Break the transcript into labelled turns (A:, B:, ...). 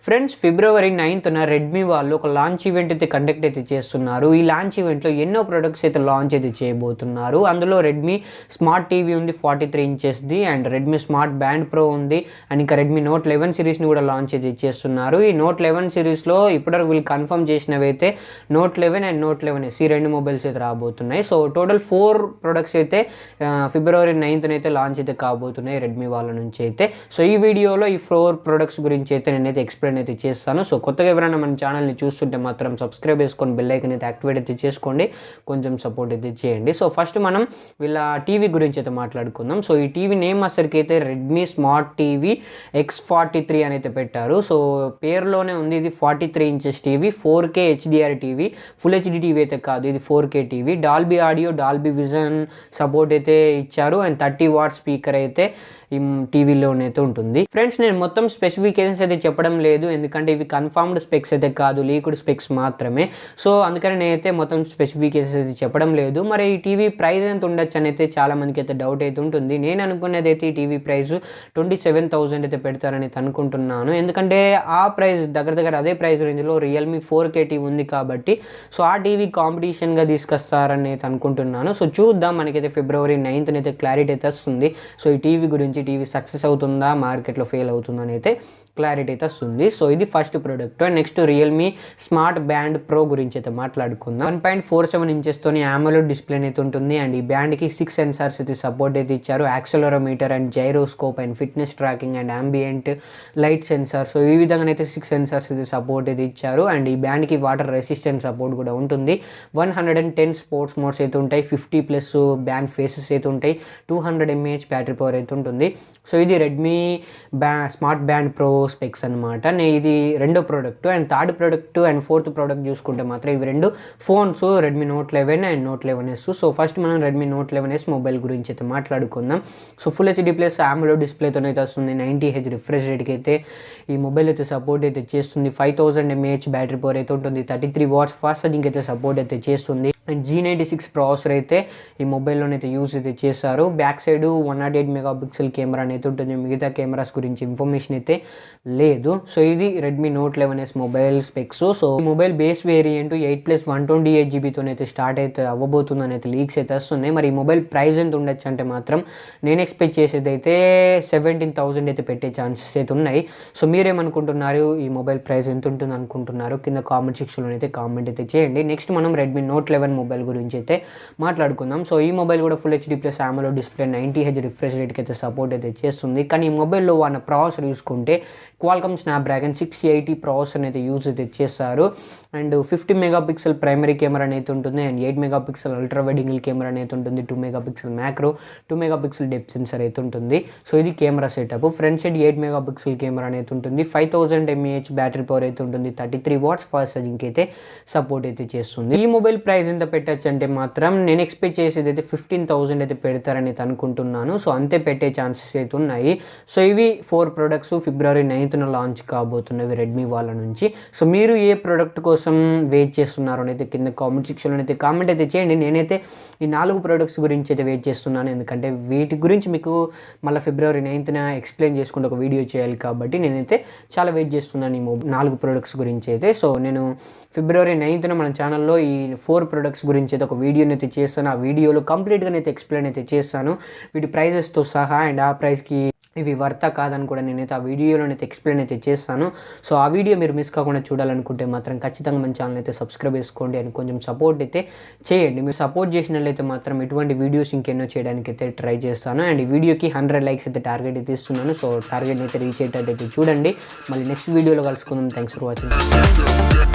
A: Friends, ఫిబ్రవరి 9న Redmi వాళ్ళు ఒక launch event అయితే కండక్ట్ అయితే చేస్తున్నారు. ఈ లాంచ్ ఈవెంట్లో ఎన్నో ప్రొడక్ట్స్ అయితే లాంచ్ అయితే చేయబోతున్నారు. అందులో రెడ్మీ స్మార్ట్ టీవీ ఉంది 43 ఇంచెస్ది, and Redmi smart band pro ఉంది, అండ్ ఇంకా రెడ్మీ నోట్ 11 సిరీస్ని కూడా లాంచ్ అయితే చేస్తున్నారు. ఈ నోట్ 11 సిరీస్లో ఇప్పటివరకు వీళ్ళు కన్ఫర్మ్ చేసినవి అయితే నోట్ 11 అండ్ నోట్ 11S ఈ రెండు మొబైల్స్ అయితే రాబోతున్నాయి. సో టోటల్ 4 ప్రొడక్ట్స్ అయితే ఫిబ్రవరి 9న అయితే లాంచ్ అయితే కాబోతున్నాయి రెడ్మీ వాళ్ళ నుంచి అయితే. సో ఈ వీడియోలో ఈ 4 ప్రొడక్ట్స్ గురించి అయితే నేనైతే ఎక్స్ప్లెయిన్ అయితే చేస్తాను. సో కొత్తగా ఎవరైనా మన ఛానల్ని చూస్తుంటే మాత్రం సబ్స్క్రైబ్ చేసుకొని బెల్ ఐకాన్ అయితే యాక్టివేట్ అయితే చేసుకోండి, కొంచెం సపోర్ట్ అయితే చేయండి. సో ఫస్ట్ మనం వీళ్ళ టీవీ గురించి అయితే మాట్లాడుకుందాం. సో ఈ టీవీ నేమ్ అసలుకి అయితే రెడ్మీ స్మార్ట్ టీవీ X43 అని అయితే పెట్టారు. సో పేరులోనే ఉంది, ఇది 43 inches TV, 4K HDR TV, full HD TV అయితే కాదు, ఇది 4K TV. Dolby audio, Dolby vision support అయితే ఇచ్చారు, అండ్ 30 వాట్ స్పీకర్ అయితే ఈ టీవీలోనైతే ఉంటుంది. ఫ్రెండ్స్, నేను మొత్తం స్పెసిఫికేషన్స్ అయితే చెప్పడం లేదు, ఎందుకంటే ఇవి కన్ఫర్మ్డ్ స్పెక్స్ అయితే కాదు, లీక్డ్ స్పెక్స్ మాత్రమే. సో అందుకని నేనైతే మొత్తం స్పెసిఫికేషన్స్ అయితే చెప్పడం లేదు. మరి ఈ టీవీ ప్రైస్ ఎంత ఉండొచ్చు అని అయితే చాలా మందికి అయితే డౌట్ అయితే ఉంటుంది. నేను అనుకునేది అయితే ఈ టీవీ ప్రైస్ 27,000 అయితే పెడతారని అనుకుంటున్నాను, ఎందుకంటే ఆ ప్రైస్ దగ్గర అదే ప్రైస్ రేంజ్లో రియల్మీ 4K టీవీ ఉంది కాబట్టి సో ఆ టీవీ కాంపిటీషన్గా తీసుకొస్తారని అయితే అనుకుంటున్నాను. సో చూద్దాం, మనకైతే ఫిబ్రవరి 9న అయితే క్లారిటీ అయితే వస్తుంది. సో ఈ టీవీ గురించి, టీవీ సక్సెస్ అవుతుందా, మార్కెట్లో ఫెయిల్ అవుతుందని అయితే క్లారిటీ అయితే వస్తుంది. సో ఇది first product. And next Realme smart band pro గురించి అయితే మాట్లాడుకుందాం. 1.47 ఇంచెస్తోని AMOLED డిస్ప్లే అయితే ఉంటుంది, అండ్ ఈ బ్యాండ్కి 6 సెన్సార్స్ అయితే సపోర్ట్ అయితే ఇచ్చారు, accelerometer and gyroscope and fitness tracking and ambient light sensor. So ఈ విధంగా అయితే 6 సెన్సార్స్ అయితే సపోర్ట్ అయితే ఇచ్చారు, అండ్ ఈ బ్యాండ్కి వాటర్ రెసిస్టెంట్ సపోర్ట్ కూడా ఉంటుంది. 110 స్పోర్ట్స్ మోడ్స్ అయితే ఉంటాయి, 50+ బ్యాండ్ ఫేసెస్ అయితే ఉంటాయి, 200 mAh బ్యాటరీ పవర్ అయితే ఉంటుంది. సో ఇది Redmi smart band pro specs అనమాట. ఇది రెండో product. And third product and fourth product చూసుకుంటే మాత్రం ఇవి రెండు phones, Redmi note 11 and note 11S. So first మనం రెడ్మీ నోట్ 11S మొబైల్ గురించి అయితే మాట్లాడుకుందాం. So full HD plus AMOLED డిస్ప్లేతో అయితే వస్తుంది, 90Hz రిఫ్రెష్ రేట్కి అయితే ఈ మొబైల్ అయితే సపోర్ట్ అయితే చేస్తుంది, 5000 mAh బ్యాటరీ పవర్ అయితే ఉంటుంది, 33 వాట్స్ ఫాస్ట్ ఛార్జింగ్ అయితే సపోర్ట్ అయితే చేస్తుంది, అండ్ G96 ప్రాసెసర్ అయితే ఈ మొబైల్లోనైతే యూజ్ అయితే చేశారు. బ్యాక్ సైడ్ 108 మెగాపిక్సెల్ కెమెరా అయితే ఉంటుంది, మిగతా కెమెరాస్ గురించి ఇన్ఫర్మేషన్ అయితే లేదు. సో ఇది Redmi note 11S mobile specs. So ఈ మొబైల్ బేస్ వేరియంట్ 8+ 128GB అయితే స్టార్ట్ అయితే అవ్వబోతుందని అయితే లీక్స్ అయితే వస్తున్నాయి. మరి ఈ మొబైల్ ప్రైస్ ఎంత ఉండొచ్చు అంటే మాత్రం నేను ఎక్స్పెక్ట్ చేసేది అయితే 17,000 అయితే పెట్టే ఛాన్సెస్ అయితే ఉన్నాయి. సో మీరేమనుకుంటున్నారు, ఈ మొబైల్ ప్రైస్ ఎంత ఉంటుంది అనుకుంటున్నారు? కింద కామెంట్ సెక్షన్లో అయితే కామెంట్ అయితే చేయండి. నెక్స్ట్ మనం రెడ్మీ నోట్ 11 మొబైల్ గురించి అయితే మాట్లాడుకుందాం. సో ఈ మొబైల్ కూడా full HD plus AMOLED display, 90Hz refresh రేట్కి అయితే సపోర్ట్ అయితే చేస్తుంది. కానీ ఈ మొబైల్లో ఉన్న ప్రాసెసర్ చూసుకుంటే క్వాల్కమ్ స్నాప్డ్రాగన్ 680 ప్రాసెసర్ అయితే యూజ్ అయితే చేస్తారు, అండ్ 50 మెగాపిక్సెల్ ప్రైమరీ కెమెరా అయితే ఉంటుంది, and 8 megapixel ultra wide angle camera అయితే ఉంటుంది, 2 megapixel macro, 2 megapixel depth sensor అయితే ఉంటుంది. సో ఇది camera setup. Front side 8 megapixel camera అయితే ఉంటుంది, 5000 mAh బ్యాటరీ పవర్ అయితే ఉంటుంది, 33 వాట్స్ ఫాస్ట్ ఛార్జింగ్ అయితే సపోర్ట్ అయితే చేస్తుంది. ఈ మొబైల్ ప్రైస్ ఎంత పెట్టచ్చు అంటే మాత్రం నేను ఎక్స్పెక్ట్ చేసేది అయితే 15,000 అయితే పెడతారని అయితే అనుకుంటున్నాను. సో అంతే పెట్టే ఛాన్సెస్ అయితే ఉన్నాయి. సో ఇవి 4 ప్రొడక్ట్స్ ఫిబ్రవరి 9న లాంచ్ కాబోతున్నవి రెడ్మీ వాళ్ళ నుంచి. సో మీరు ఏ ప్రోడక్ట్ కోసం వెయిట్ చేస్తున్నారో అయితే కింద కామెంట్ సెక్షన్లో అయితే కామెంట్ అయితే చేయండి. నేనైతే ఈ 4 ప్రొడక్ట్స్ గురించి అయితే వెయిట్ చేస్తున్నాను, ఎందుకంటే వీటి గురించి మీకు మళ్ళీ ఫిబ్రవరి 9న ఎక్స్ప్లెయిన్ చేసుకుంటూ ఒక వీడియో చేయాలి కాబట్టి నేనైతే చాలా వెయిట్ చేస్తున్నాను ఈ 4 ప్రొడక్ట్స్ గురించి అయితే. సో నేను ఫిబ్రవరి 9న మన ఛానల్లో ఈ 4 ప్రొడక్ట్స్ గురించి అయితే ఒక వీడియోని అయితే చేస్తాను. ఆ వీడియోలో కంప్లీట్గా అయితే ఎక్స్ప్లెయిన్ అయితే చేస్తాను, వీటి ప్రైజెస్తో సహా, అండ్ ఆ ప్రైస్కి ఇవి వర్తా కాదని కూడా నేనైతే ఆ వీడియోలోనైతే ఎక్స్ప్లెయిన్ అయితే చేస్తాను. సో ఆ వీడియో మీరు మిస్ కాకుండా చూడాలనుకుంటే మాత్రం ఖచ్చితంగా మన ఛానల్ అయితే సబ్స్క్రైబ్ చేసుకోండి, అని కొంచెం సపోర్ట్ అయితే చేయండి. మీరు సపోర్ట్ చేసినట్లయితే మాత్రం ఇటువంటి వీడియోస్ ఇంకెన్నో చేయడానికి అయితే ట్రై చేస్తాను. అండ్ ఈ వీడియోకి 100 లైక్స్ అయితే టార్గెట్ అయితే ఇస్తున్నాను. సో టార్గెట్ అయితే రీచ్ అయ్యేటట్టు చూడండి. మళ్ళీ నెక్స్ట్ వీడియోలో కలుసుకుందాం. Thanks for watching.